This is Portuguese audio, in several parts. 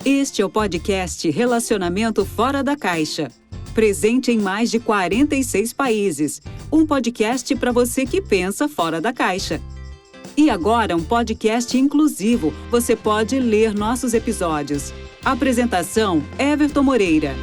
Este é o podcast Relacionamento Fora da Caixa. Presente em mais de 46 países. Um podcast para você que pensa fora da caixa. E agora um podcast inclusivo. Você pode ler nossos episódios. Apresentação: Everton Moreira.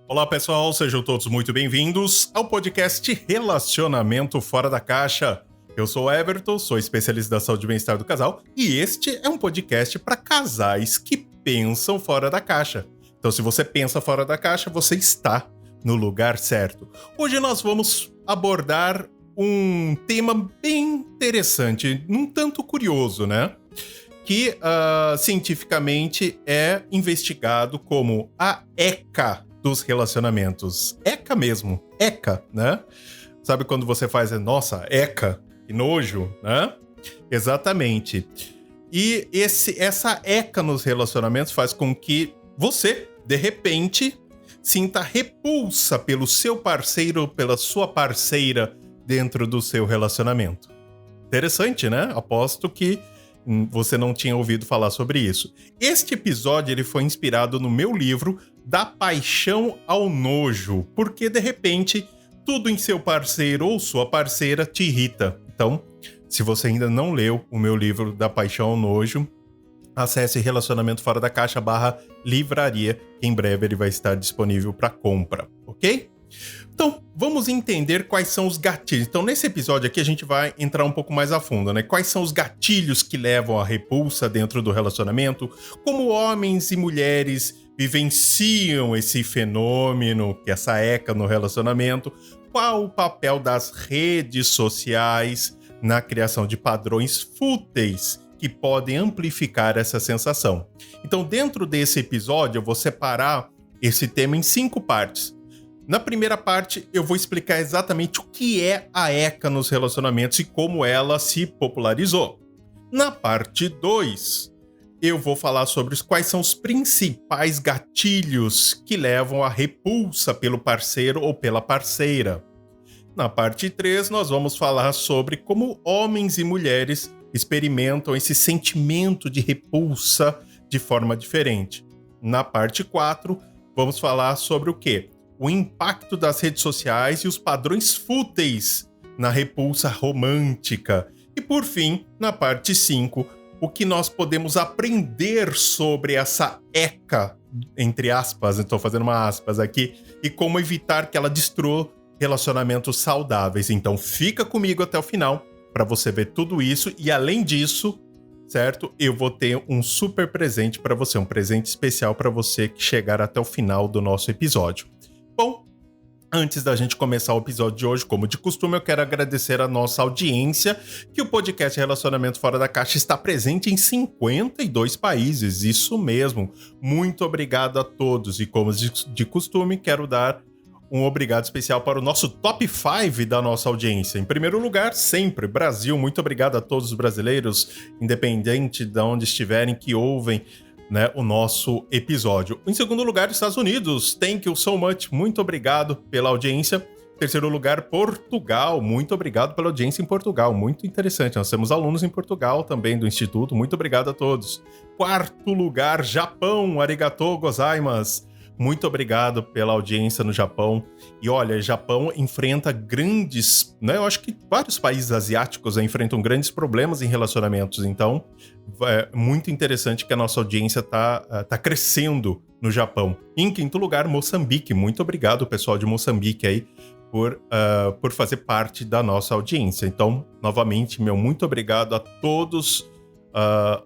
Olá pessoal, sejam todos muito bem-vindos ao podcast Relacionamento Fora da Caixa. Eu sou o Everton, sou especialista da saúde e bem-estar do casal e este é um podcast para casais que pensam fora da caixa. Então, se você pensa fora da caixa, você está no lugar certo. Hoje nós vamos abordar um tema bem interessante, um tanto curioso, né? Que cientificamente é investigado como a ECA dos relacionamentos. ECA mesmo, ECA, né? Sabe quando você faz, nossa, ECA, que nojo, né? Exatamente. E essa ECA nos relacionamentos faz com que você, de repente, sinta repulsa pelo seu parceiro ou pela sua parceira dentro do seu relacionamento. Interessante, né? Aposto que você não tinha ouvido falar sobre isso. Este episódio ele foi inspirado no meu livro Da Paixão ao Nojo, porque de repente tudo em seu parceiro ou sua parceira te irrita. Então, se você ainda não leu o meu livro Da Paixão ao Nojo, acesse Relacionamento Fora da Caixa /livraria, que em breve ele vai estar disponível para compra, ok? Então, vamos entender quais são os gatilhos. Então, nesse episódio aqui, a gente vai entrar um pouco mais a fundo, né? Quais são os gatilhos que levam à repulsa dentro do relacionamento, como homens e mulheres vivenciam esse fenômeno, que é essa ECA no relacionamento, qual o papel das redes sociais na criação de padrões fúteis que podem amplificar essa sensação. Então, dentro desse episódio, eu vou separar esse tema em 5 partes. Na primeira parte, eu vou explicar exatamente o que é a ECA nos relacionamentos e como ela se popularizou. Na parte 2, eu vou falar sobre quais são os principais gatilhos que levam à repulsa pelo parceiro ou pela parceira. Na parte 3, nós vamos falar sobre como homens e mulheres experimentam esse sentimento de repulsa de forma diferente. Na parte 4, vamos falar sobre o quê? O impacto das redes sociais e os padrões fúteis na repulsa romântica. E por fim, na parte 5, o que nós podemos aprender sobre essa ECA, entre aspas, estou fazendo uma aspas aqui, e como evitar que ela destrua relacionamentos saudáveis. Então fica comigo até o final para você ver tudo isso e além disso, certo? Eu vou ter um super presente para você, um presente especial para você que chegar até o final do nosso episódio. Bom, antes da gente começar o episódio de hoje, como de costume, eu quero agradecer a nossa audiência, que o podcast Relacionamento Fora da Caixa está presente em 52 países, isso mesmo. Muito obrigado a todos e como de costume, quero dar um obrigado especial para o nosso top 5 da nossa audiência. Em primeiro lugar, sempre, Brasil. Muito obrigado a todos os brasileiros, independente de onde estiverem, que ouvem, né, o nosso episódio. Em segundo lugar, Estados Unidos. Thank you so much. Muito obrigado pela audiência. Em terceiro lugar, Portugal. Muito obrigado pela audiência em Portugal. Muito interessante. Nós temos alunos em Portugal também do Instituto. Muito obrigado a todos. Quarto lugar, Japão. Arigatou gozaimasu. Muito obrigado pela audiência no Japão. E olha, Japão enfrenta grandes, né? Eu acho que vários países asiáticos enfrentam grandes problemas em relacionamentos. Então, é muito interessante que a nossa audiência tá crescendo no Japão. Em quinto lugar, Moçambique. Muito obrigado, pessoal de Moçambique aí, por fazer parte da nossa audiência. Então, novamente, muito obrigado a todos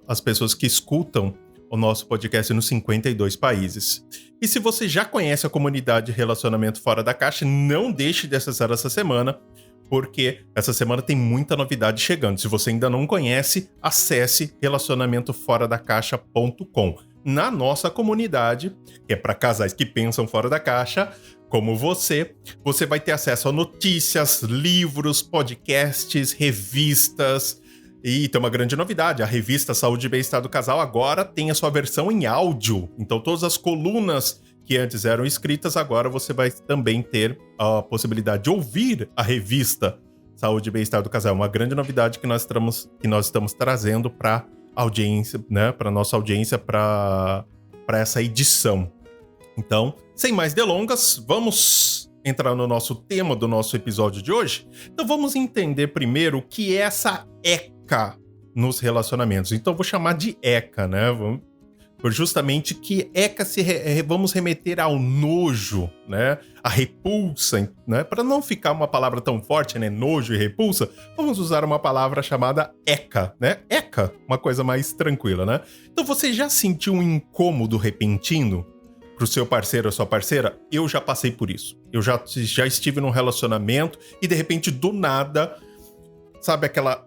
as pessoas que escutam o nosso podcast nos 52 países. E se você já conhece a comunidade Relacionamento Fora da Caixa, não deixe de acessar essa semana, porque essa semana tem muita novidade chegando. Se você ainda não conhece, acesse relacionamentoforadacaixa.com. Na nossa comunidade, que é para casais que pensam fora da caixa, como você vai ter acesso a notícias, livros, podcasts, revistas. E tem uma grande novidade, a revista Saúde e Bem-Estar do Casal agora tem a sua versão em áudio. Então todas as colunas que antes eram escritas, agora você vai também ter a possibilidade de ouvir a revista Saúde e Bem-Estar do Casal. Uma grande novidade que nós estamos trazendo para audiência, né, para nossa audiência para essa edição. Então, sem mais delongas, vamos entrar no nosso tema do nosso episódio de hoje. Então, vamos entender primeiro o que é essa ECA nos relacionamentos. Então, eu vou chamar de ECA, né? Por justamente que ECA vamos remeter ao nojo, né? A repulsa, né? Para não ficar uma palavra tão forte, né? Nojo e repulsa, vamos usar uma palavra chamada ECA, né? ECA, uma coisa mais tranquila, né? Então você já sentiu um incômodo repentino pro seu parceiro ou sua parceira? Eu já passei por isso. Eu já estive num relacionamento e de repente do nada, sabe aquela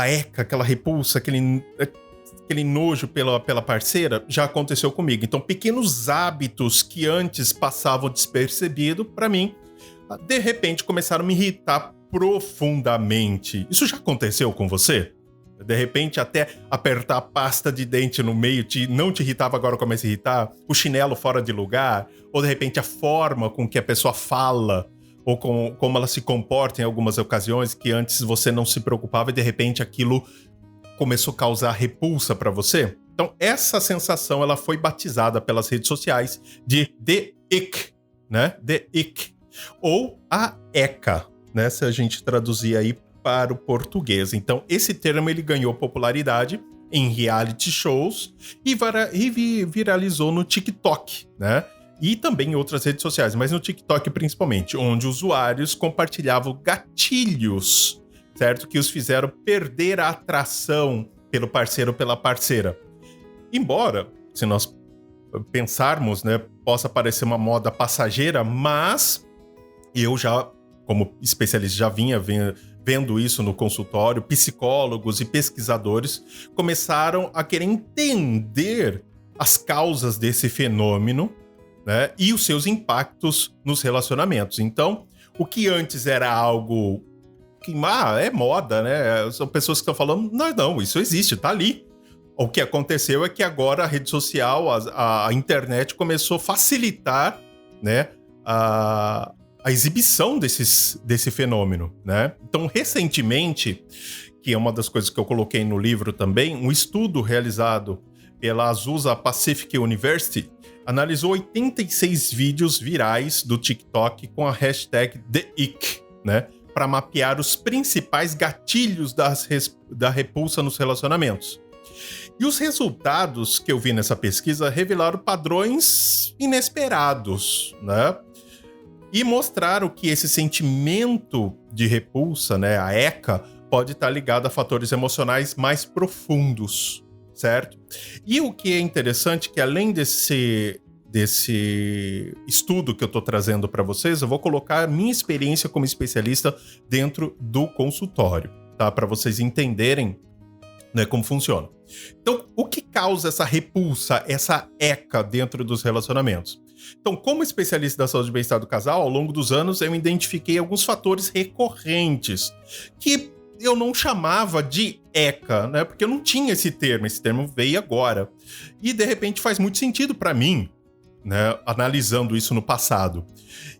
ECA, aquela repulsa, aquele nojo pela parceira, já aconteceu comigo. Então, pequenos hábitos que antes passavam despercebido, para mim, de repente começaram a me irritar profundamente. Isso já aconteceu com você? De repente, até apertar a pasta de dente no meio não te irritava, agora começa a irritar? O chinelo fora de lugar? Ou, de repente, a forma com que a pessoa fala? Ou como ela se comporta em algumas ocasiões que antes você não se preocupava e, de repente, aquilo começou a causar repulsa para você? Então, essa sensação ela foi batizada pelas redes sociais de The Ick, né? The Ick. Ou a ECA, né? Se a gente traduzir aí para o português. Então, esse termo ele ganhou popularidade em reality shows e viralizou no TikTok, né? E também em outras redes sociais, mas no TikTok principalmente, onde usuários compartilhavam gatilhos, certo? Que os fizeram perder a atração pelo parceiro ou pela parceira. Embora, se nós pensarmos, né, possa parecer uma moda passageira, mas eu já, como especialista, já vinha vendo isso no consultório, psicólogos e pesquisadores começaram a querer entender as causas desse fenômeno, né, e os seus impactos nos relacionamentos. Então, o que antes era algo é moda, né? São pessoas que estão falando, não, isso existe, tá ali. O que aconteceu é que agora a rede social, a internet começou a facilitar, né, a exibição desse fenômeno, né? Então, recentemente, que é uma das coisas que eu coloquei no livro também, um estudo realizado pela Azusa Pacific University analisou 86 vídeos virais do TikTok com a hashtag TheIck, né? Para mapear os principais gatilhos da repulsa nos relacionamentos. E os resultados que eu vi nessa pesquisa revelaram padrões inesperados, né? E mostraram que esse sentimento de repulsa, né, a ECA, pode estar ligado a fatores emocionais mais profundos, certo? E o que é interessante é que além desse estudo que eu estou trazendo para vocês, eu vou colocar a minha experiência como especialista dentro do consultório, tá? Para vocês entenderem, né, como funciona. Então, o que causa essa repulsa, essa ECA dentro dos relacionamentos? Então, como especialista da saúde e bem-estar do casal, ao longo dos anos eu identifiquei alguns fatores recorrentes que eu não chamava de ECA, né? Porque eu não tinha esse termo veio agora. E, de repente, faz muito sentido para mim, né, analisando isso no passado.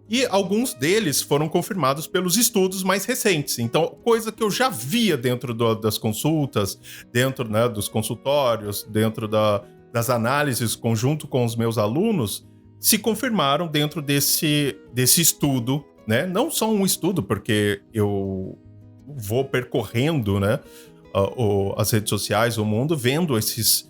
E alguns deles foram confirmados pelos estudos mais recentes. Então, coisa que eu já via dentro das consultas, dentro, né, dos consultórios, dentro das análises, conjunto com os meus alunos, se confirmaram dentro desse estudo, né? Não só um estudo, porque eu vou percorrendo, né, as redes sociais, o mundo, vendo esses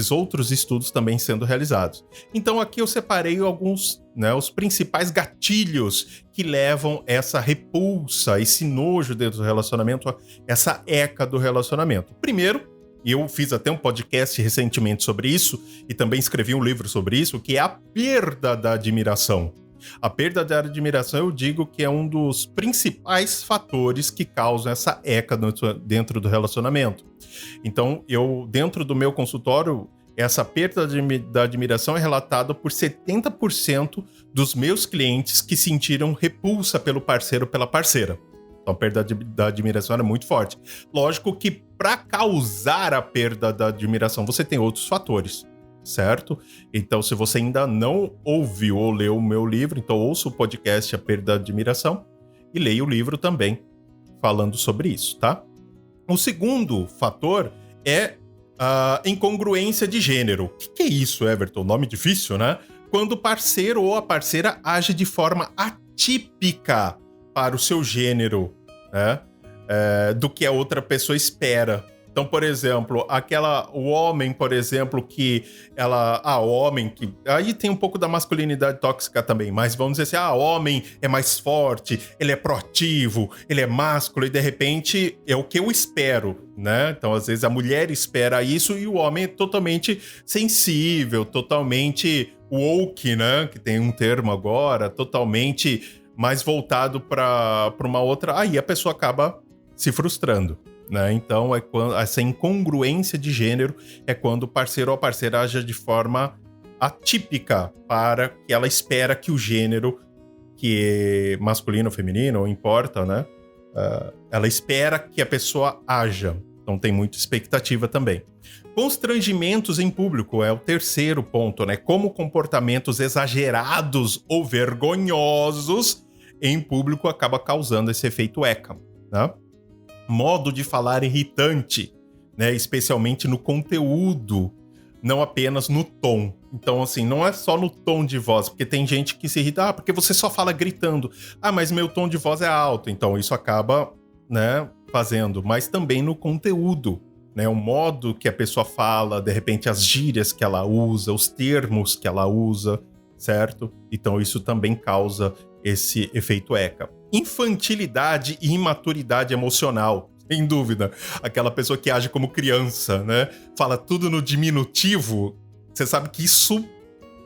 outros estudos também sendo realizados. Então aqui eu separei alguns, né, os principais gatilhos que levam essa repulsa, esse nojo dentro do relacionamento, essa ECA do relacionamento. Primeiro, e eu fiz até um podcast recentemente sobre isso, e também escrevi um livro sobre isso, que é a perda da admiração. A perda da admiração, eu digo que é um dos principais fatores que causam essa ECA dentro do relacionamento. Então, dentro do meu consultório, essa perda da admiração é relatada por 70% dos meus clientes que sentiram repulsa pelo parceiro ou pela parceira. Então, a perda da admiração é muito forte. Lógico que para causar a perda da admiração, você tem outros fatores, certo? Então, se você ainda não ouviu ou leu o meu livro, então ouça o podcast A Perda da Admiração e leia o livro também falando sobre isso, tá? O segundo fator é a incongruência de gênero. O que é isso, Everton? Nome difícil, né? Quando o parceiro ou a parceira age de forma atípica para o seu gênero, né? Do que a outra pessoa espera. Então, por exemplo, o homem, por exemplo, que ela... o homem que... Aí tem um pouco da masculinidade tóxica também, mas vamos dizer assim, o homem é mais forte, ele é proativo, ele é másculo, e de repente é o que eu espero, né? Então, às vezes, a mulher espera isso e o homem é totalmente sensível, totalmente woke, né? Que tem um termo agora, totalmente mais voltado para uma outra... Aí a pessoa acaba se frustrando. Né? Então, essa incongruência de gênero é quando o parceiro ou a parceira age de forma atípica para que ela espera que o gênero, que é masculino ou feminino, não importa, né? Ela espera que a pessoa haja. Então, tem muita expectativa também. Constrangimentos em público é o terceiro ponto, né? Como comportamentos exagerados ou vergonhosos em público acaba causando esse efeito ECA, né? Modo de falar irritante, né? Especialmente no conteúdo, não apenas no tom. Então, assim, não é só no tom de voz, porque tem gente que se irrita, porque você só fala gritando. Mas meu tom de voz é alto, então isso acaba, né, fazendo. Mas também no conteúdo, né? O modo que a pessoa fala, de repente as gírias que ela usa, os termos que ela usa, certo? Então isso também causa esse efeito ECA. Infantilidade e imaturidade emocional, sem dúvida. Aquela pessoa que age como criança, né? Fala tudo no diminutivo. Você sabe que isso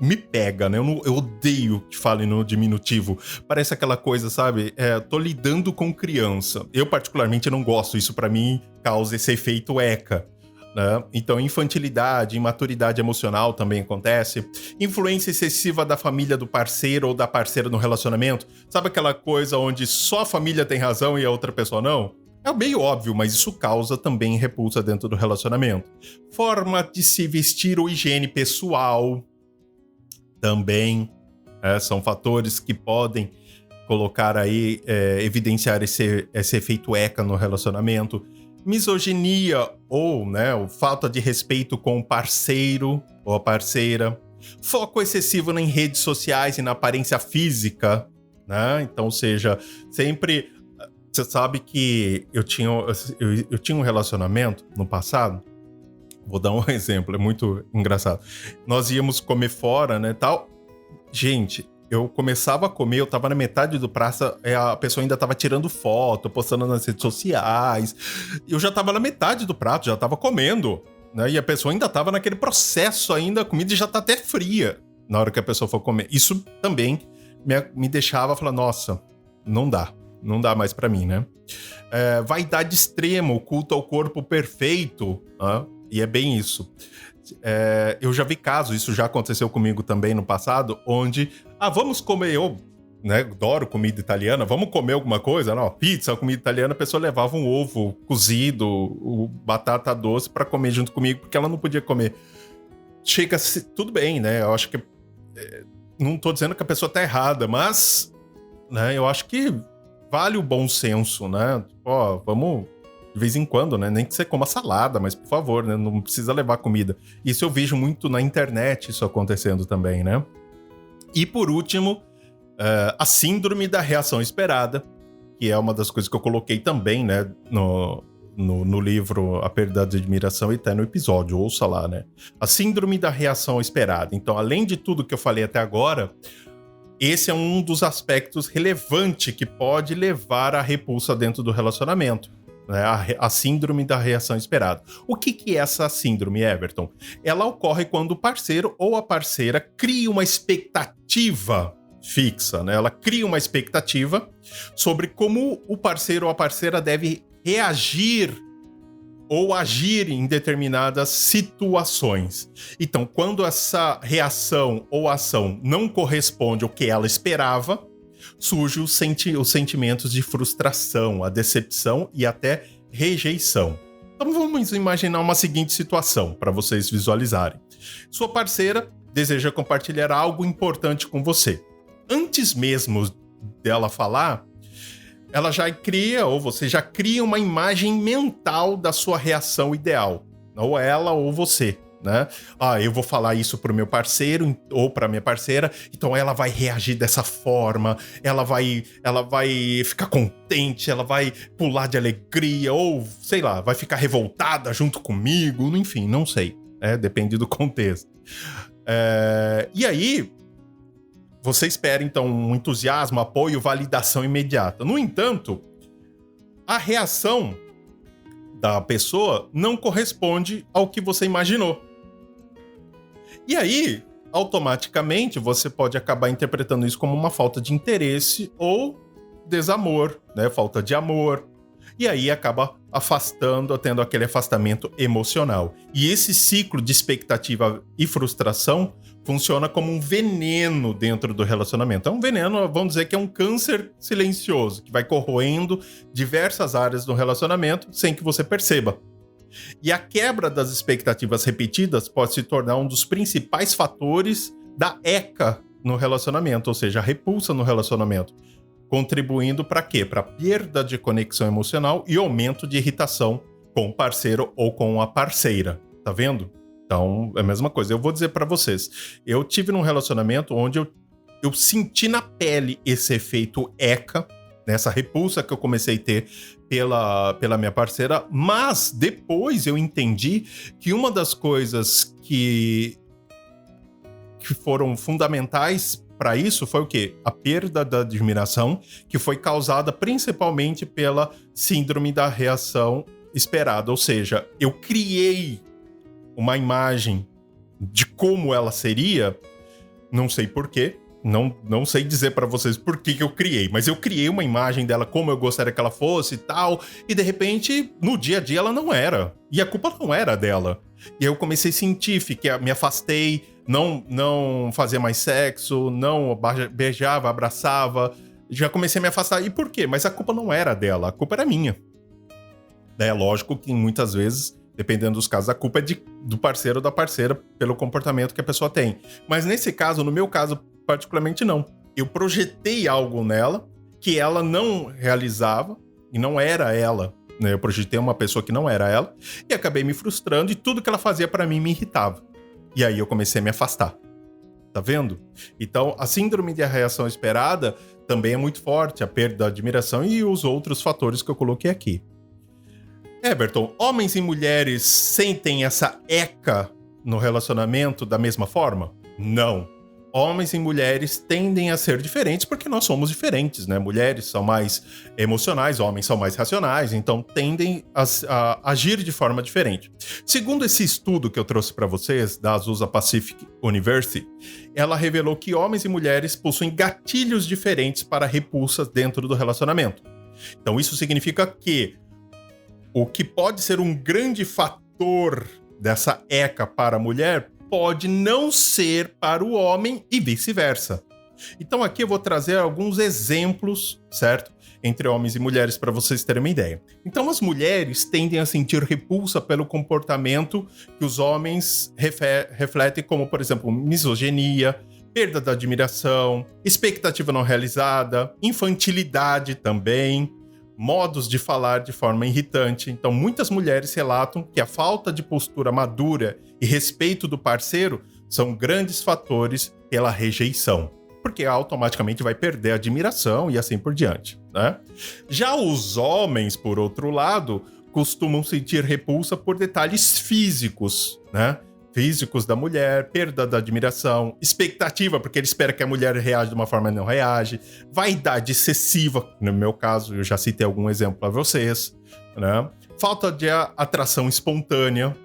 me pega, né? Eu odeio que falem no diminutivo. Parece aquela coisa, sabe? Tô lidando com criança. Eu, particularmente, não gosto. Isso, pra mim, causa esse efeito ECA. Né? Então, infantilidade, imaturidade emocional também acontece. Influência excessiva da família do parceiro ou da parceira no relacionamento. Sabe aquela coisa onde só a família tem razão e a outra pessoa não? É meio óbvio, mas isso causa também repulsa dentro do relacionamento. Forma de se vestir ou higiene pessoal também são fatores que podem colocar aí, evidenciar esse efeito ECA no relacionamento. Misoginia ou, né, falta de respeito com o parceiro ou a parceira. Foco excessivo em redes sociais e na aparência física, né? Então, ou seja, sempre... Você sabe que eu tinha um relacionamento no passado. Vou dar um exemplo, é muito engraçado. Nós íamos comer fora, né, tal. Gente... Eu começava a comer, eu tava na metade do prato, a pessoa ainda tava tirando foto, postando nas redes sociais. Eu já tava na metade do prato, já tava comendo, né? E a pessoa ainda tava naquele processo ainda, a comida já tá até fria na hora que a pessoa for comer. Isso também me deixava falar, nossa, não dá mais pra mim, né? Vaidade extrema, o culto ao corpo perfeito, né? E é bem isso. Eu já vi casos, isso já aconteceu comigo também no passado, onde, vamos comer, eu, né, adoro comida italiana, vamos comer alguma coisa, não, pizza, comida italiana, a pessoa levava um ovo cozido, batata doce pra comer junto comigo, porque ela não podia comer. Tudo bem, né, eu acho que, não tô dizendo que a pessoa tá errada, mas, né, eu acho que vale o bom senso, né, vamos... De vez em quando, né? Nem que você coma salada, mas por favor, né? Não precisa levar comida. Isso eu vejo muito na internet, isso acontecendo também, né? E por último, a síndrome da reação esperada, que é uma das coisas que eu coloquei também, né? No livro A Perda da Admiração e até no episódio, ouça lá, né? A síndrome da reação esperada. Então, além de tudo que eu falei até agora, esse é um dos aspectos relevantes que pode levar à repulsa dentro do relacionamento. A síndrome da reação esperada. O que é essa síndrome, Everton? Ela ocorre quando o parceiro ou a parceira cria uma expectativa fixa, né? Ela cria uma expectativa sobre como o parceiro ou a parceira deve reagir ou agir em determinadas situações. Então, quando essa reação ou ação não corresponde ao que ela esperava, surgem os sentimentos de frustração, a decepção e até rejeição. Então vamos imaginar uma seguinte situação para vocês visualizarem. Sua parceira deseja compartilhar algo importante com você. Antes mesmo dela falar, ela já cria, ou você já cria uma imagem mental da sua reação ideal, ou ela ou você, né? Eu vou falar isso pro meu parceiro ou pra minha parceira, então ela vai reagir dessa forma, ela vai ficar contente, ela vai pular de alegria, ou, sei lá, vai ficar revoltada junto comigo, enfim, não sei, depende do contexto. E aí, você espera, então, um entusiasmo, apoio, validação imediata. No entanto, a reação da pessoa não corresponde ao que você imaginou. E aí, automaticamente, você pode acabar interpretando isso como uma falta de interesse ou desamor, né? Falta de amor. E aí acaba tendo aquele afastamento emocional. E esse ciclo de expectativa e frustração funciona como um veneno dentro do relacionamento. É um veneno, vamos dizer que é um câncer silencioso, que vai corroendo diversas áreas do relacionamento sem que você perceba. E a quebra das expectativas repetidas pode se tornar um dos principais fatores da ECA no relacionamento, ou seja, a repulsa no relacionamento, contribuindo para quê? Para perda de conexão emocional e aumento de irritação com o parceiro ou com a parceira. Tá vendo? Então, é a mesma coisa. Eu vou dizer para vocês, eu tive num relacionamento onde eu senti na pele esse efeito ECA, nessa repulsa que eu comecei a ter pela minha parceira, mas depois eu entendi que uma das coisas que foram fundamentais para isso foi o quê? A perda da admiração, que foi causada principalmente pela síndrome da reação esperada, ou seja, eu criei uma imagem de como ela seria, não sei porquê, não sei dizer pra vocês por que eu criei, mas eu criei uma imagem dela como eu gostaria que ela fosse e tal, e de repente, no dia a dia ela não era. E a culpa não era dela. E aí eu comecei a sentir, me afastei, não fazia mais sexo, não beijava, abraçava, já comecei a me afastar. E por quê? Mas a culpa não era dela, a culpa era minha. É lógico que muitas vezes, dependendo dos casos, a culpa é do parceiro ou da parceira pelo comportamento que a pessoa tem. Mas nesse caso, no meu caso, particularmente não. Eu projetei algo nela que ela não realizava e não era ela, né? Eu projetei uma pessoa que não era ela e acabei me frustrando e tudo que ela fazia pra mim me irritava. E aí eu comecei a me afastar. Tá vendo? Então, a síndrome de reação esperada também é muito forte, a perda da admiração e os outros fatores que eu coloquei aqui. Everton, homens e mulheres sentem essa ECA no relacionamento da mesma forma? Não. Homens e mulheres tendem a ser diferentes porque nós somos diferentes, né? Mulheres são mais emocionais, homens são mais racionais, então tendem a agir de forma diferente. Segundo esse estudo que eu trouxe para vocês, da Azusa Pacific University, ela revelou que homens e mulheres possuem gatilhos diferentes para repulsas dentro do relacionamento. Então isso significa que o que pode ser um grande fator dessa ECA para a mulher pode não ser para o homem e vice-versa. Então aqui eu vou trazer alguns exemplos, certo? Entre homens e mulheres para vocês terem uma ideia. Então as mulheres tendem a sentir repulsa pelo comportamento que os homens refletem, como por exemplo, misoginia, perda da admiração, expectativa não realizada, infantilidade também, modos de falar de forma irritante. Então, muitas mulheres relatam que a falta de postura madura e respeito do parceiro são grandes fatores pela rejeição, porque automaticamente vai perder a admiração e assim por diante, né? Já os homens, por outro lado, costumam sentir repulsa por detalhes físicos, né? Físicos da mulher, perda da admiração, expectativa, porque ele espera que a mulher reaja de uma forma e não reage, vaidade excessiva, no meu caso, eu já citei algum exemplo para vocês, né? Falta de atração espontânea,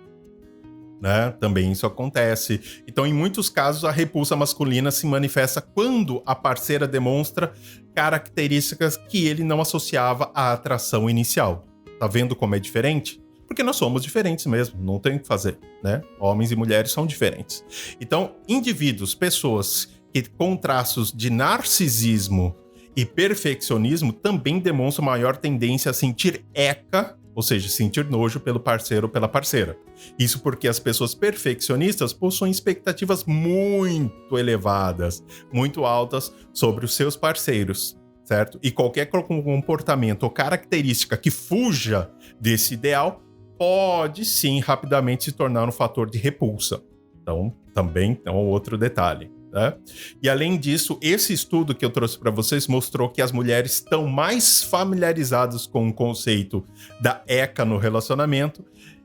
né? Também isso acontece. Então, em muitos casos, a repulsa masculina se manifesta quando a parceira demonstra características que ele não associava à atração inicial. Tá vendo como é diferente? Porque nós somos diferentes mesmo, não tem o que fazer, né? Homens e mulheres são diferentes. Então, indivíduos, pessoas que com traços de narcisismo e perfeccionismo também demonstram maior tendência a sentir ECA, ou seja, sentir nojo pelo parceiro ou pela parceira. Isso porque as pessoas perfeccionistas possuem expectativas muito elevadas, muito altas sobre os seus parceiros, certo? E qualquer comportamento ou característica que fuja desse ideal pode sim rapidamente se tornar um fator de repulsa. Então, também é um outro detalhe, né? E além disso, esse estudo que eu trouxe para vocês mostrou que as mulheres estão mais familiarizadas com o conceito da ECA no relacionamento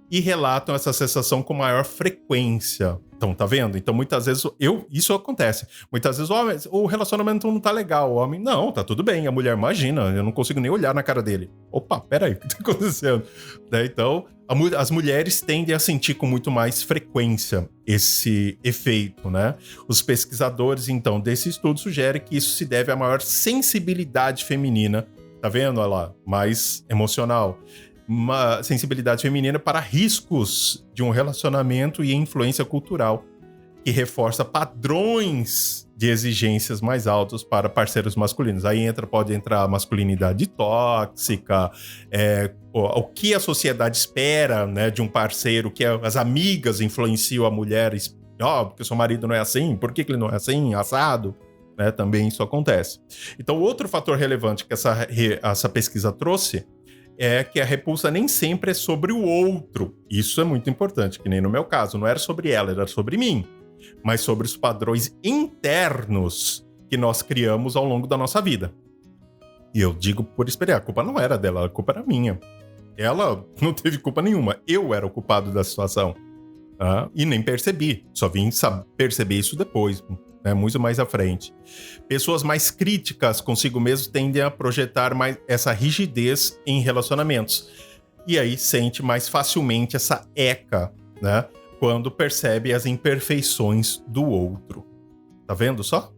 e relatam essa sensação com maior frequência. Então, tá vendo? Então, muitas vezes, isso acontece. Muitas vezes, o relacionamento não tá legal. O homem, não, tá tudo bem. A mulher, imagina, eu não consigo nem olhar na cara dele. Opa, peraí, o que tá acontecendo? Né? Então, as mulheres tendem a sentir com muito mais frequência esse efeito, né? Os pesquisadores, então, desse estudo sugerem que isso se deve à maior sensibilidade feminina. Tá vendo? Olha lá, mais emocional. Uma sensibilidade feminina para riscos de um relacionamento e influência cultural, que reforça padrões de exigências mais altos para parceiros masculinos. Aí pode entrar a masculinidade tóxica, o que a sociedade espera, né, de um parceiro, que as amigas influenciam a mulher, porque o seu marido não é assim, por que ele não é assim, assado? Né, também isso acontece. Então, outro fator relevante que essa pesquisa trouxe é que a repulsa nem sempre é sobre o outro. Isso é muito importante, que nem no meu caso. Não era sobre ela, era sobre mim. Mas sobre os padrões internos que nós criamos ao longo da nossa vida. E eu digo por experiência, a culpa não era dela, a culpa era minha. Ela não teve culpa nenhuma. Eu era o culpado da situação. E nem percebi. Só vim perceber isso depois, né, muito mais à frente. Pessoas mais críticas consigo mesmo tendem a projetar mais essa rigidez em relacionamentos. E aí sente mais facilmente essa ECA, né, quando percebe as imperfeições do outro. Tá vendo só?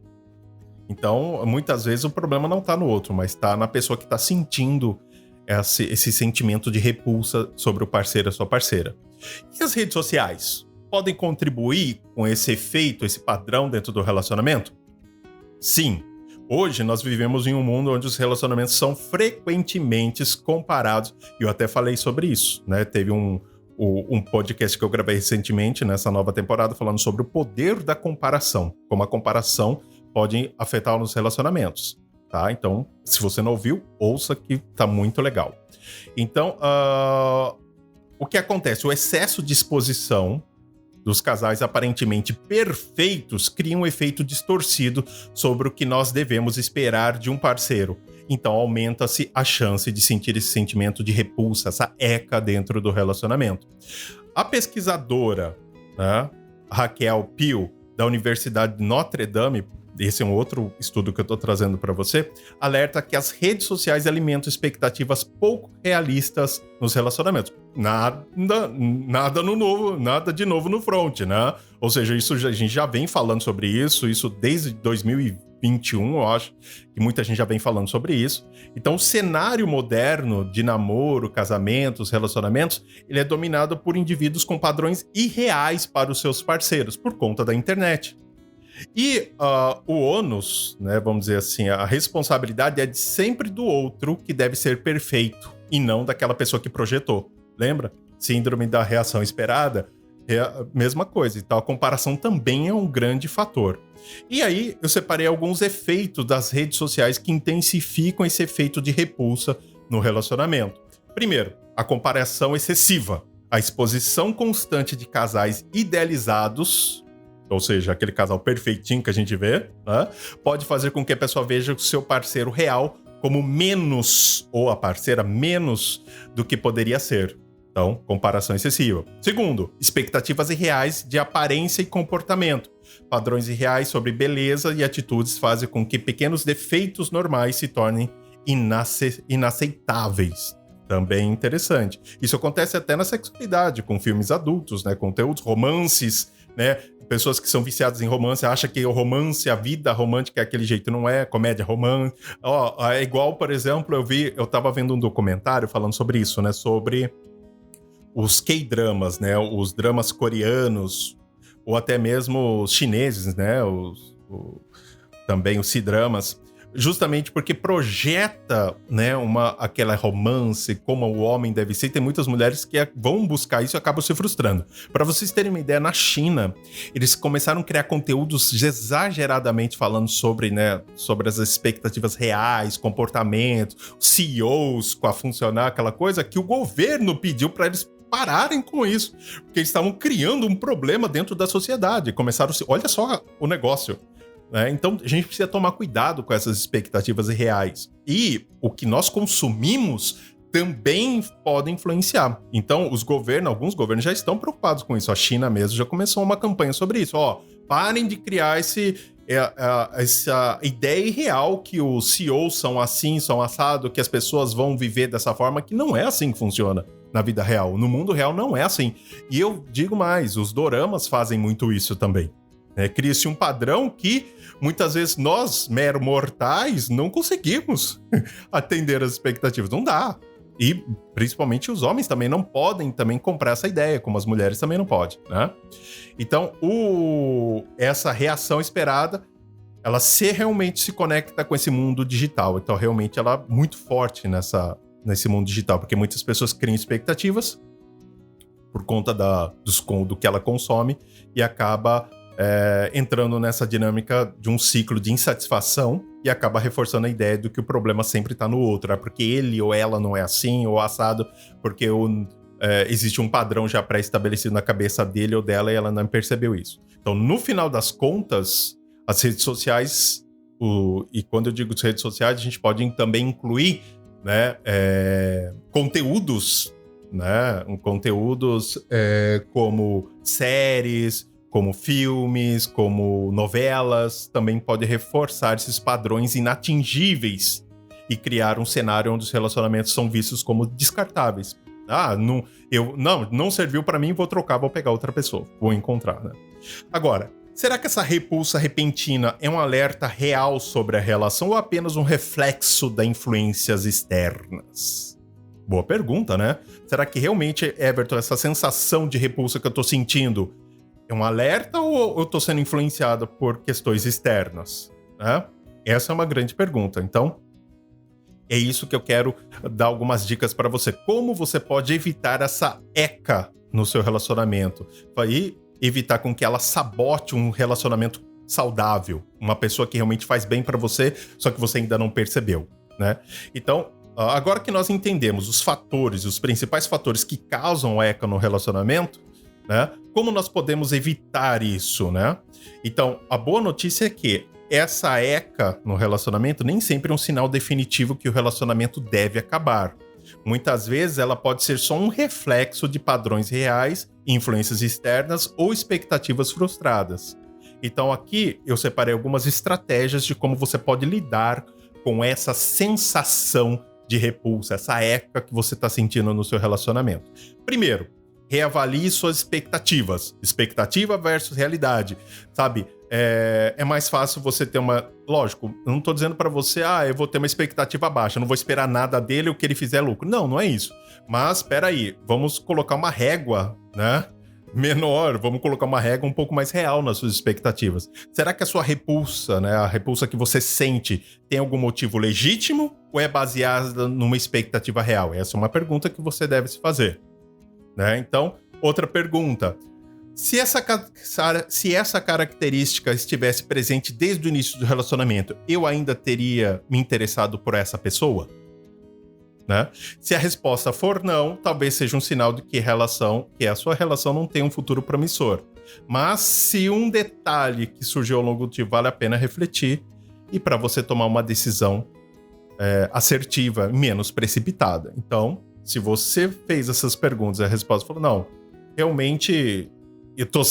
Então, muitas vezes o problema não tá no outro, mas tá na pessoa que tá sentindo esse sentimento de repulsa sobre o parceiro, a sua parceira. E as redes sociais? Podem contribuir com esse efeito, esse padrão dentro do relacionamento? Sim. Hoje nós vivemos em um mundo onde os relacionamentos são frequentemente comparados. E eu até falei sobre isso, né? Teve um podcast que eu gravei recentemente, nessa nova temporada, falando sobre o poder da comparação. Como a comparação pode afetar nos relacionamentos. Tá? Então, se você não ouviu, ouça que tá muito legal. Então, o que acontece? O excesso de exposição dos casais aparentemente perfeitos cria um efeito distorcido sobre o que nós devemos esperar de um parceiro. Então aumenta-se a chance de sentir esse sentimento de repulsa, essa ECA dentro do relacionamento. A pesquisadora, né, Raquel Peel, da Universidade de Notre Dame, esse é um outro estudo que eu estou trazendo para você, alerta que as redes sociais alimentam expectativas pouco realistas nos relacionamentos. Nada de novo no front, né? Ou seja, isso a gente já vem falando sobre isso desde 2021, eu acho que muita gente já vem falando sobre isso. Então, o cenário moderno de namoro, casamentos, relacionamentos, ele é dominado por indivíduos com padrões irreais para os seus parceiros, por conta da internet. E o ônus, né, vamos dizer assim, a responsabilidade é sempre do outro que deve ser perfeito e não daquela pessoa que projetou. Lembra? Síndrome da reação esperada é a mesma coisa. Então a comparação também é um grande fator. E aí eu separei alguns efeitos das redes sociais que intensificam esse efeito de repulsa no relacionamento. Primeiro, a comparação excessiva. A exposição constante de casais idealizados, ou seja, aquele casal perfeitinho que a gente vê, né, pode fazer com que a pessoa veja o seu parceiro real como menos, ou a parceira menos do que poderia ser. Então, comparação excessiva. Segundo, expectativas irreais de aparência e comportamento. Padrões irreais sobre beleza e atitudes fazem com que pequenos defeitos normais se tornem inaceitáveis. Também interessante. Isso acontece até na sexualidade, com filmes adultos, né, conteúdos, romances, né? Pessoas que são viciadas em romance acham que o romance, a vida romântica é aquele jeito, não é comédia romântica. É igual, por exemplo, eu tava vendo um documentário falando sobre isso, né? Sobre os K-dramas, né? Os dramas coreanos, ou até mesmo os chineses, né? Também os C-dramas. Justamente porque projeta, né, aquela romance, como o homem deve ser. Tem muitas mulheres que vão buscar isso e acabam se frustrando. Para vocês terem uma ideia, na China, eles começaram a criar conteúdos exageradamente falando sobre, né, sobre as expectativas reais, comportamento, CEOs com a funcionar, aquela coisa que o governo pediu para eles pararem com isso, porque eles estavam criando um problema dentro da sociedade. Começaram a... Olha só o negócio. Então, a gente precisa tomar cuidado com essas expectativas irreais. E o que nós consumimos também pode influenciar. Então, alguns governos já estão preocupados com isso. A China mesmo já começou uma campanha sobre isso. Parem de criar essa ideia irreal que os CEOs são assim, são assado, que as pessoas vão viver dessa forma, que não é assim que funciona na vida real. No mundo real não é assim. E eu digo mais, os doramas fazem muito isso também. Cria-se um padrão que muitas vezes nós, mero mortais, não conseguimos atender as expectativas. Não dá. E principalmente os homens também não podem também comprar essa ideia, como as mulheres também não podem, né? Então, essa reação esperada, ela realmente se conecta com esse mundo digital. Então, realmente, ela é muito forte nesse mundo digital, porque muitas pessoas criam expectativas por conta do que ela consome e acaba entrando nessa dinâmica de um ciclo de insatisfação e acaba reforçando a ideia de que o problema sempre está no outro, porque ele ou ela não é assim, ou assado, porque existe um padrão já pré-estabelecido na cabeça dele ou dela e ela não percebeu isso. Então, no final das contas, as redes sociais, e quando eu digo redes sociais, a gente pode também incluir, né, conteúdos, né, como séries, como filmes, como novelas, também pode reforçar esses padrões inatingíveis e criar um cenário onde os relacionamentos são vistos como descartáveis. Não serviu pra mim, vou trocar, vou pegar outra pessoa, vou encontrar, né? Agora, será que essa repulsa repentina é um alerta real sobre a relação ou apenas um reflexo das influências externas? Boa pergunta, né? Será que realmente, Everton, essa sensação de repulsa que eu tô sentindo é um alerta ou eu tô sendo influenciado por questões externas, né? Essa é uma grande pergunta. Então, é isso que eu quero dar algumas dicas para você. Como você pode evitar essa ECA no seu relacionamento? E evitar com que ela sabote um relacionamento saudável. Uma pessoa que realmente faz bem para você, só que você ainda não percebeu, né? Então, agora que nós entendemos os principais fatores que causam ECA no relacionamento, né? Como nós podemos evitar isso, né? Então, a boa notícia é que essa ECA no relacionamento nem sempre é um sinal definitivo que o relacionamento deve acabar. Muitas vezes ela pode ser só um reflexo de padrões reais, influências externas ou expectativas frustradas. Então aqui eu separei algumas estratégias de como você pode lidar com essa sensação de repulsa, essa ECA que você está sentindo no seu relacionamento. Primeiro, reavalie suas expectativas. Expectativa versus realidade, sabe? É mais fácil você ter uma... Lógico, eu não tô dizendo pra você, eu vou ter uma expectativa baixa, eu não vou esperar nada dele, o que ele fizer é lucro. Não é isso. Mas, peraí, vamos colocar uma régua, né? Menor, vamos colocar uma régua um pouco mais real nas suas expectativas. Será que a sua repulsa, né, a repulsa que você sente, tem algum motivo legítimo ou é baseada numa expectativa real? Essa é uma pergunta que você deve se fazer. Né? Então, outra pergunta. Se essa característica estivesse presente desde o início do relacionamento, eu ainda teria me interessado por essa pessoa? Né? Se a resposta for não, talvez seja um sinal de que a sua relação não tem um futuro promissor. Mas se um detalhe que surgiu ao longo do tempo, vale a pena refletir e para você tomar uma decisão assertiva, menos precipitada. Então, se você fez essas perguntas e a resposta falou, não, realmente eu tô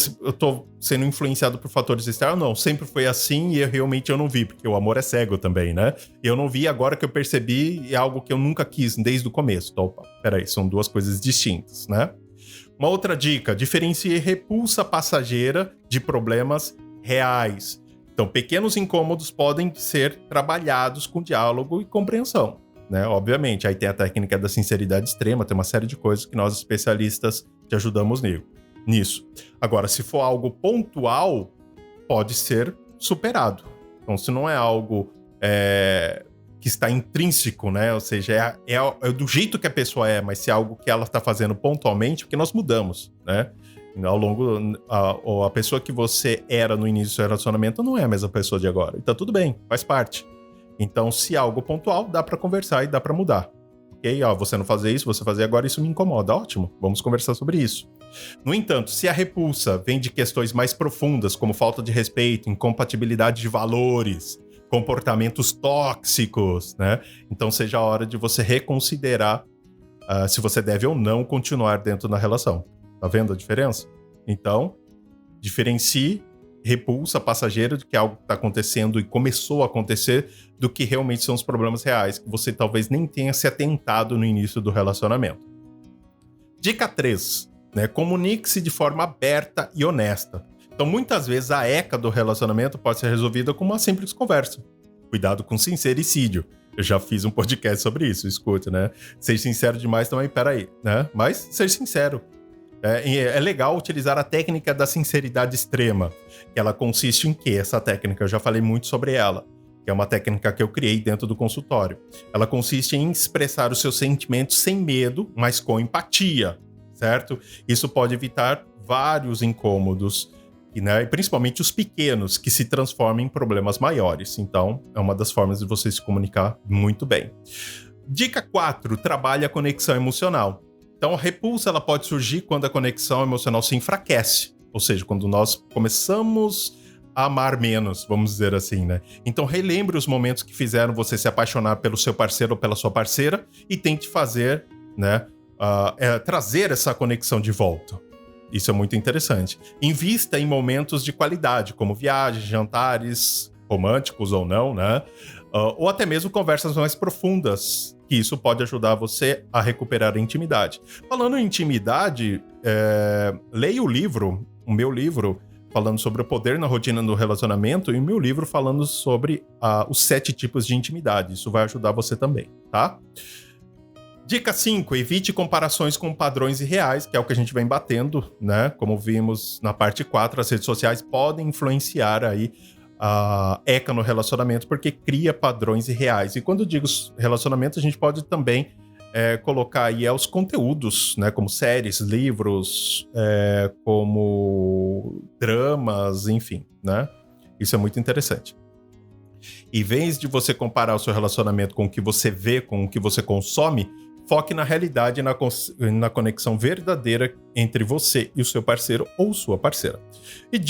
sendo influenciado por fatores externos, não, sempre foi assim e eu não vi, porque o amor é cego também, né? Eu não vi, agora que eu percebi, é algo que eu nunca quis desde o começo. Então, peraí, são duas coisas distintas, né? Uma outra dica, diferencie repulsa passageira de problemas reais. Então, pequenos incômodos podem ser trabalhados com diálogo e compreensão. Né? Obviamente, aí tem a técnica da sinceridade extrema, tem uma série de coisas que nós especialistas te ajudamos nisso. Agora, se for algo pontual, pode ser superado. Então, se não é algo que está intrínseco, né? Ou seja, é do jeito que a pessoa é, mas se é algo que ela está fazendo pontualmente, porque nós mudamos, né? Ao longo, a pessoa que você era no início do seu relacionamento não é a mesma pessoa de agora. Então, tudo bem, faz parte. Então, se é algo pontual, dá para conversar e dá para mudar, ok, ó, você não fazer isso, você fazer agora, isso me incomoda. Ótimo, vamos conversar sobre isso. No entanto, se a repulsa vem de questões mais profundas, como falta de respeito, incompatibilidade de valores, comportamentos tóxicos, né? Então seja a hora de você reconsiderar se você deve ou não continuar dentro da relação. Tá vendo a diferença? Então, diferencie repulsa passageira de que algo está acontecendo e começou a acontecer do que realmente são os problemas reais, que você talvez nem tenha se atentado no início do relacionamento. Dica 3, né? Comunique-se de forma aberta e honesta. Então, muitas vezes, a ECA do relacionamento pode ser resolvida com uma simples conversa. Cuidado com sincericídio. Eu já fiz um podcast sobre isso, escute, né? Ser sincero demais também, peraí, né? Mas ser sincero. É legal utilizar a técnica da sinceridade extrema. Que ela consiste em quê? Essa técnica, eu já falei muito sobre ela. Que é uma técnica que eu criei dentro do consultório. Ela consiste em expressar os seus sentimentos sem medo, mas com empatia, certo? Isso pode evitar vários incômodos, né? E principalmente os pequenos, que se transformam em problemas maiores. Então, é uma das formas de você se comunicar muito bem. Dica 4, trabalhe a conexão emocional. Então, a repulsa ela pode surgir quando a conexão emocional se enfraquece. Ou seja, quando nós começamos a amar menos, vamos dizer assim, né? Então, relembre os momentos que fizeram você se apaixonar pelo seu parceiro ou pela sua parceira e tente fazer, né, trazer essa conexão de volta. Isso é muito interessante. Invista em momentos de qualidade, como viagens, jantares, românticos ou não, né? Ou até mesmo conversas mais profundas, que isso pode ajudar você a recuperar a intimidade. Falando em intimidade, leia o meu livro, falando sobre o poder na rotina do relacionamento, e o meu livro falando sobre os 7 tipos de intimidade. Isso vai ajudar você também, tá? Dica 5, evite comparações com padrões irreais, que é o que a gente vem batendo, né? Como vimos na parte 4, as redes sociais podem influenciar aí a ECA no relacionamento, porque cria padrões irreais. E quando eu digo relacionamento, a gente pode também colocar aí os conteúdos, né? Como séries, livros, como dramas, enfim, né? Isso é muito interessante. Em vez de você comparar o seu relacionamento com o que você vê, com o que você consome, foque na realidade e na conexão verdadeira entre você e o seu parceiro ou sua parceira. E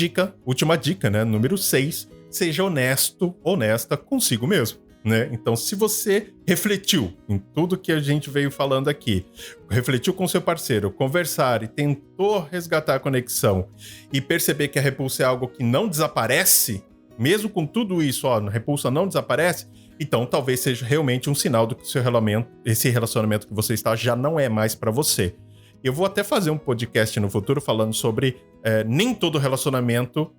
última dica, né? Número 6, seja honesta consigo mesmo, né? Então, se você refletiu em tudo que a gente veio falando aqui, refletiu com seu parceiro, conversar e tentou resgatar a conexão e perceber que a repulsa é algo que não desaparece, mesmo com tudo isso, a repulsa não desaparece, então talvez seja realmente um sinal do que esse relacionamento que você está já não é mais para você. Eu vou até fazer um podcast no futuro falando sobre nem todo relacionamento,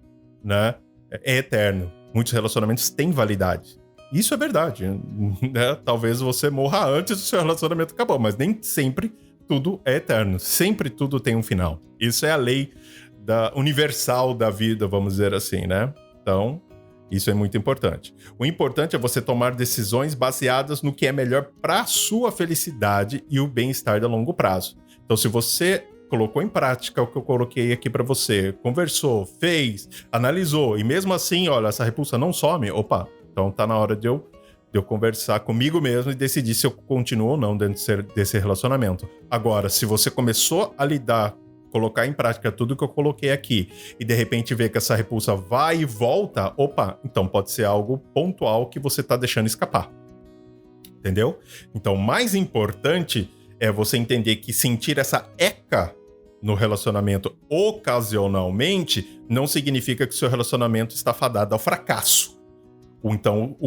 né, é eterno. Muitos relacionamentos têm validade. Isso é verdade, né? Talvez você morra antes do seu relacionamento acabar, mas nem sempre tudo é eterno. Sempre tudo tem um final. Isso é a lei universal da vida, vamos dizer assim, né? Então, isso é muito importante. O importante é você tomar decisões baseadas no que é melhor para a sua felicidade e o bem-estar a longo prazo. Então, se você colocou em prática o que eu coloquei aqui para você, conversou, fez, analisou, e mesmo assim, olha, essa repulsa não some, opa, então tá na hora de eu conversar comigo mesmo e decidir se eu continuo ou não dentro desse relacionamento. Agora, se você começou a colocar em prática tudo que eu coloquei aqui e de repente ver que essa repulsa vai e volta, opa, então pode ser algo pontual que você tá deixando escapar. Entendeu? Então, o mais importante é você entender que sentir essa ECA no relacionamento ocasionalmente não significa que o seu relacionamento está fadado ao fracasso. Então,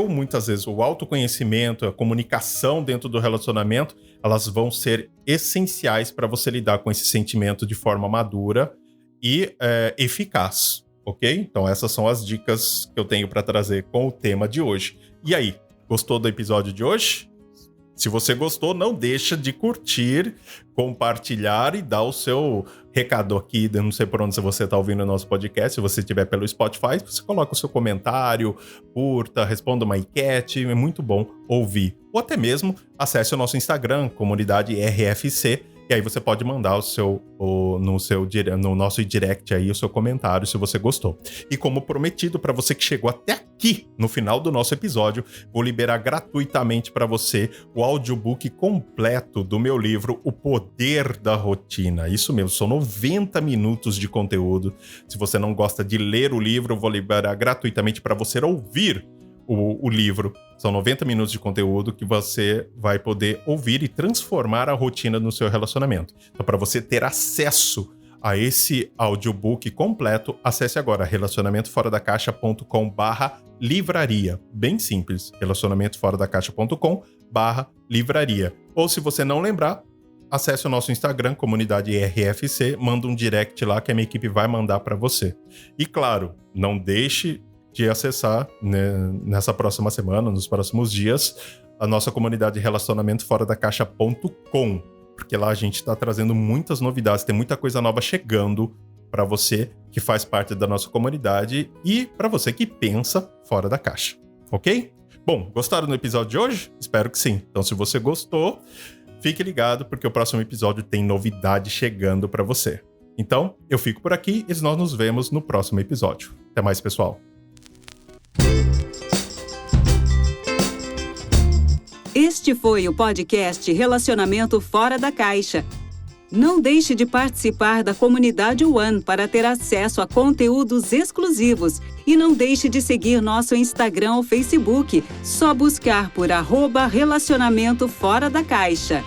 muitas vezes, o autoconhecimento, a comunicação dentro do relacionamento, elas vão ser essenciais para você lidar com esse sentimento de forma madura e eficaz, ok? Então, essas são as dicas que eu tenho para trazer com o tema de hoje. E aí, gostou do episódio de hoje? Se você gostou, não deixa de curtir, compartilhar e dar o seu recado aqui. Eu não sei por onde você está ouvindo o nosso podcast. Se você estiver pelo Spotify, você coloca o seu comentário, curta, responda uma enquete. É muito bom ouvir. Ou até mesmo acesse o nosso Instagram, Comunidade RFC, E aí você pode mandar no nosso direct aí o seu comentário se você gostou. E como prometido, para você que chegou até aqui no final do nosso episódio, vou liberar gratuitamente para você o audiobook completo do meu livro O Poder da Rotina. Isso mesmo, são 90 minutos de conteúdo. Se você não gosta de ler o livro, eu vou liberar gratuitamente para você ouvir o livro. São 90 minutos de conteúdo que você vai poder ouvir e transformar a rotina no seu relacionamento. Então, para você ter acesso a esse audiobook completo, acesse agora relacionamentoforadacaixa.com/livraria. Bem simples, relacionamentoforadacaixa.com/livraria. Ou se você não lembrar, acesse o nosso Instagram, Comunidade RFC, manda um direct lá que a minha equipe vai mandar para você. E claro, não deixe de acessar, né, nessa próxima semana, nos próximos dias, a nossa comunidade relacionamentoforadacaixa.com, porque lá a gente está trazendo muitas novidades, tem muita coisa nova chegando para você que faz parte da nossa comunidade e para você que pensa fora da caixa, ok? Bom, gostaram do episódio de hoje? Espero que sim. Então, se você gostou, fique ligado porque o próximo episódio tem novidade chegando para você. Então, eu fico por aqui e nós nos vemos no próximo episódio. Até mais, pessoal. Este foi o podcast Relacionamento Fora da Caixa. Não deixe de participar da comunidade One para ter acesso a conteúdos exclusivos. E não deixe de seguir nosso Instagram ou Facebook. Só buscar por @Relacionamento Fora da Caixa.